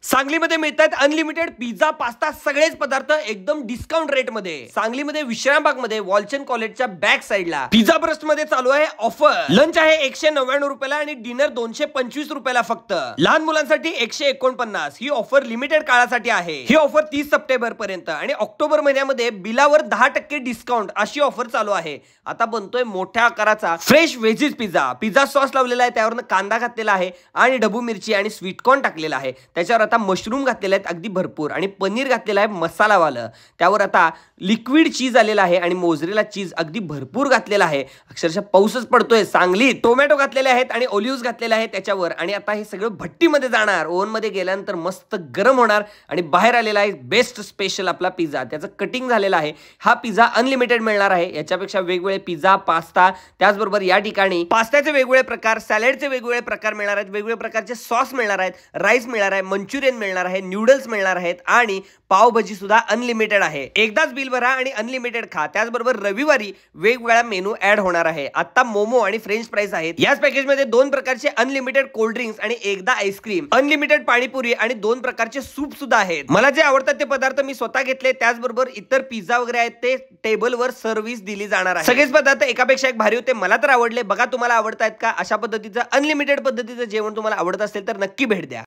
सांगलीमध्ये मिळतात unlimited pizza pasta सगळेच पदार्थ एकदम डिस्काउंट रेट मध्ये। सांगलीमध्ये विश्रामबाग मध्ये वॉलचंद कॉलेजच्या बॅक साइडला पिझ्झा ब्रस्ट मध्ये चालू आहे ऑफर। लंच आहे 199 रुपयाला आणि डिनर 225 रुपयाला फक्त। लहान मुलांसाठी 149। ही ऑफर लिमिटेड काळासाठी आहे। ही ऑफर 30 सप्टेंबर पर्यंत आणि ऑक्टोबर महिन्यामध्ये बिलावर 10% डिस्काउंट अशी ऑफर चालू आहे। आता बनतोय मोठ्या आकाराचा fresh veggies pizza. Pizza sauce लावलेला आहे, त्यावर कांदा घातलेला आहे आणि ढबू मिरची आणि स्वीट कॉर्न टाकलेला आहे। त्याच्यावर आता मशरूम घातलेले आहेत अगदी भरपूर आणि पनीर घातलेला आहे मसालावालं। त्यावर आता लिक्विड चीज आलेला आहे आणि मोझरेला चीज अगदी भरपूर घातलेला आहे। अक्षरशः पाऊसच पडतोय सांगलीत। टोमॅटो घातलेले आहेत आणि ऑलिव्हज घातलेले आहेत त्याच्यावर आणि आता हे सगळं भट्टीमध्ये जाणार। ओव्हन मध्ये गेल्यानंतर मस्त गरम होणार आणि बाहेर आलेला आहे बेस्ट स्पेशल आपला पिझ्झा। त्याचं कटिंग झालेला आहे। हा पिझ्झा अनलिमिटेड मिळणार आहे। याच्यापेक्षा वेगवेगळे पिझ्झा पास्ता, त्याचबरोबर या ठिकाणी पास्त्याचे वेगवेगळे प्रकार, सॅलडचे वेगवेगळे प्रकार मिळणार आहेत, वेगवेगळ्या प्रकारचे सॉस मिळणार आहेत, राईस मिळणार आहे, मंचुरियन मिळणार आहे, नूडल्स मिळणार आहेत आणि पावभाजी सुद्धा अनलिमिटेड आहे। एकदाच बिल भरा आणि अनलिमिटेड खा। त्याचबरोबर रविवारी वेगवेगळ्या मेनू ऍड होणार आहे। आता मोमो आणि फ्रेंच फ्राईज आहेत। याच पॅकेज मध्ये 2 प्रकारचे अनलिमिटेड कोल्ड ड्रिंक्स आणि एकदा आईस्क्रीम, अनलिमिटेड पाणीपुरी आणि 2 प्रकारचे सूप सुद्धा आहेत। मला जे आवडतात ते पदार्थ मी स्वतः घेतले। त्याचबरोबर इतर पिझ्झा वगैरे आहेत ते टेबलवर सर्व्हिस दिली जाणार आहे। सगळेच पदार्थ एकापेक्षा एक भारी होते। मला तर आवडले। बघा तुम्हाला आवडतायत का? अशा पद्धतीचं अनलिमिटेड पद्धतीचं जेवण तुम्हाला आवडत असेल तर नक्की भेट द्या।